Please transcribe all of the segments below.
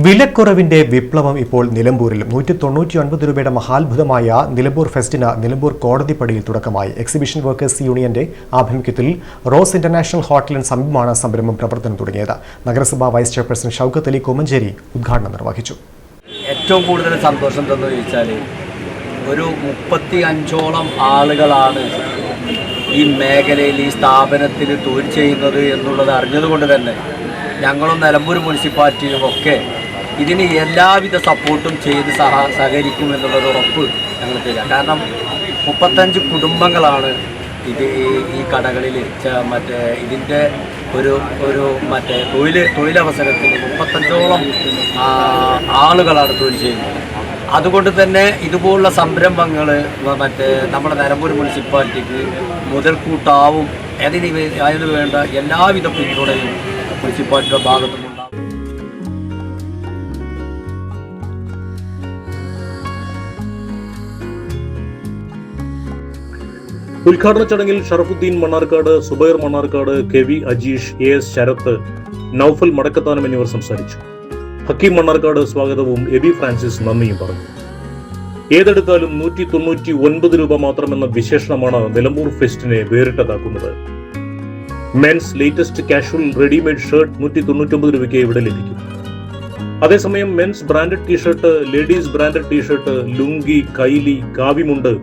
വിലക്കുറവിന്റെ വിപ്ലവം ഇപ്പോൾ നിലമ്പൂരിലും 199 രൂപയുടെ മഹാത്ഭുതമായ നിലമ്പൂർ ഫെസ്റ്റിന് നിലമ്പൂർ കോടതിപ്പടിയിൽ തുടക്കമായി. എക്സിബിഷൻ വർക്കേഴ്സ് യൂണിയന്റെ ആഭിമുഖ്യത്തിൽ റോസ് ഇന്റർനാഷണൽ ഹോട്ടലിന് സമീപമാണ് സംരംഭം പ്രവർത്തനം തുടങ്ങിയത്. നഗരസഭാ വൈസ് ചെയർപേഴ്സൺ ഷൗക്കത്ത് അലി കൊമഞ്ചേരി ഉദ്ഘാടനം നിർവഹിച്ചു. ഏറ്റവും കൂടുതൽ സന്തോഷം എന്ന് ചോദിച്ചാൽ ഒരു 35ഓളം ആളുകളാണ് ഈ മേഖലയിൽ ഈ സ്ഥാപനത്തിൽ തൊഴിൽ ചെയ്യുന്നത് എന്നുള്ളത് അറിഞ്ഞതുകൊണ്ട് തന്നെ ഞങ്ങളും നിലമ്പൂർ മുനിസിപ്പാലിറ്റിയും ഒക്കെ ഇതിന് എല്ലാവിധ സപ്പോർട്ടും ചെയ്ത് സഹകരിക്കും എന്നുള്ളൊരു ഉറപ്പ് ഞങ്ങൾ തരാം. കാരണം 35 കുടുംബങ്ങളാണ് ഈ കടകളിൽ ഇതിൻ്റെ ഒരു തൊഴിലവസരത്തിൽ 35ഓളം ആളുകളാണ് തൊഴിൽ ചെയ്യുന്നത്. അതുകൊണ്ട് തന്നെ ഇതുപോലുള്ള സംരംഭങ്ങൾ നമ്മുടെ നിലമ്പൂർ മുനിസിപ്പാലിറ്റിക്ക് മുതൽക്കൂട്ടാവും. അതിന് വേണ്ട എല്ലാവിധ പിന്തുണയും മുനിസിപ്പാലിറ്റിയുടെ ഭാഗത്തുനിന്നുണ്ടാകും. ഉദ്ഘാടന ചടങ്ങിൽ ഷറഫുദ്ദീൻ മണ്ണാർക്കാട്, സുബൈർ മണ്ണാർക്കാട്, കെവി അജീഷ്, AS ശരത്ത്, നൌഫൽ മടക്കത്താനം എന്നിവർ സംസാരിച്ചു. ഹക്കീം മണ്ണാർക്കാട് സ്വാഗതവും എബി ഫ്രാൻസിസ് നന്ദിയും പറഞ്ഞു. ഏതെടുത്താലും 199 രൂപ മാത്രമെന്ന വിശേഷണമാണ് നിലമ്പൂർ ഫെസ്റ്റിനെ വേറിട്ടതാക്കുന്നത്. Men's latest casual readymade shirt 199 രൂപയ്ക്ക് ഇവിടെ ലഭിക്കും. അതേസമയം men's branded T-shirt, ladies branded T-shirt, lungi, കൈലി, കാവിമുണ്ട്,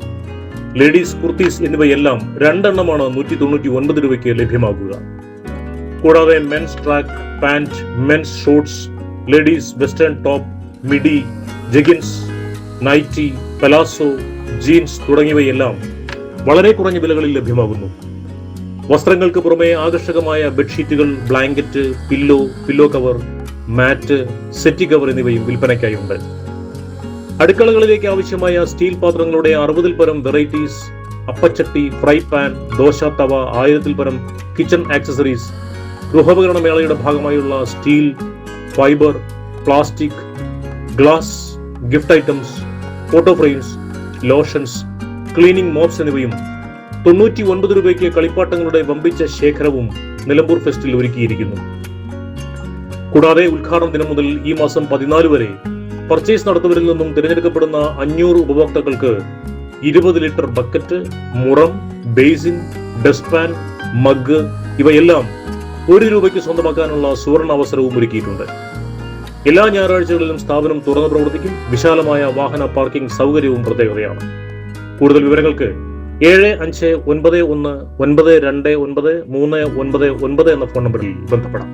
ലേഡീസ് കുർത്തീസ് എന്നിവയെല്ലാം 2 എണ്ണമാണ് 199 രൂപയ്ക്ക് ലഭ്യമാകുക. കൂടാതെ men's track pant, men's shorts, ladies western top, midi, jeggings, nighty, palazzo, jeans തുടങ്ങിയവയെല്ലാം വളരെ കുറഞ്ഞ വിലകളിൽ ലഭ്യമാകുന്നു. വസ്ത്രങ്ങൾക്ക് പുറമെ ആകർഷകമായ ബെഡ്ഷീറ്റുകൾ, blanket, pillow cover, mat, settee cover എന്നിവയും വിൽപ്പനയ്ക്കായുണ്ട്. അടുക്കളകളിലേക്ക് ആവശ്യമായ സ്റ്റീൽ പാത്രങ്ങളുടെ 60-ൽ പരം varieties, അപ്പച്ചട്ടി, fry pan, dosa tawa, 1000-ൽ പരം കിച്ചൺ ആക്സസറീസ്, ഗൃഹോപകരണ മേളയുടെ ഭാഗമായുള്ള steel, fibre, plastic, glass, gift items, photo frames, lotions, cleaning മോപ്സ് എന്നിവയും 99 രൂപയ്ക്ക് കളിപ്പാട്ടങ്ങളുടെ വമ്പിച്ച ശേഖരവും നിലമ്പൂർ ഫെസ്റ്റിൽ ഒരുക്കിയിരിക്കുന്നു. കൂടാതെ ഉദ്ഘാടന ദിനം മുതൽ ഈ മാസം 14 വരെ പർച്ചേസ് നടത്തുന്നവരിൽ നിന്നും തിരഞ്ഞെടുക്കപ്പെടുന്ന 500 ഉപഭോക്താക്കൾക്ക് 20 ലിറ്റർ ബക്കറ്റ്, മുറം, ബേസിൻ, ഡസ്റ്റ്പാൻ, മഗ് ഇവയെല്ലാം 1 രൂപയ്ക്ക് സ്വന്തമാക്കാനുള്ള സുവർണ അവസരവും ഒരുക്കിയിട്ടുണ്ട്. എല്ലാ ഞായറാഴ്ചകളിലും സ്ഥാപനം തുറന്നു പ്രവർത്തിക്കും. വിശാലമായ വാഹന പാർക്കിംഗ് സൗകര്യവും പ്രത്യേകതയാണ്. കൂടുതൽ വിവരങ്ങൾക്ക് 7591929399 എന്ന ഫോൺ നമ്പറിൽ ബന്ധപ്പെടാം.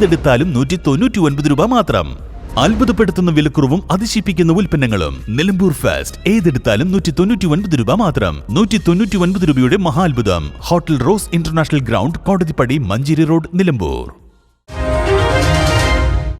ഏതെടുത്താലും 199 രൂപ മാത്രം. അത്ഭുതപ്പെടുത്തുന്ന വിലക്കുറവും അതിശയിപ്പിക്കുന്ന ഉൽപ്പന്നങ്ങളും. നിലമ്പൂർ ഫെസ്റ്റ് ഏതെടുത്താലും 199 രൂപ മാത്രം. 199 രൂപയുടെ മഹാത്ഭുതം. Hotel rose international ground, Kodathippadi, Manjeri road, Nilambur.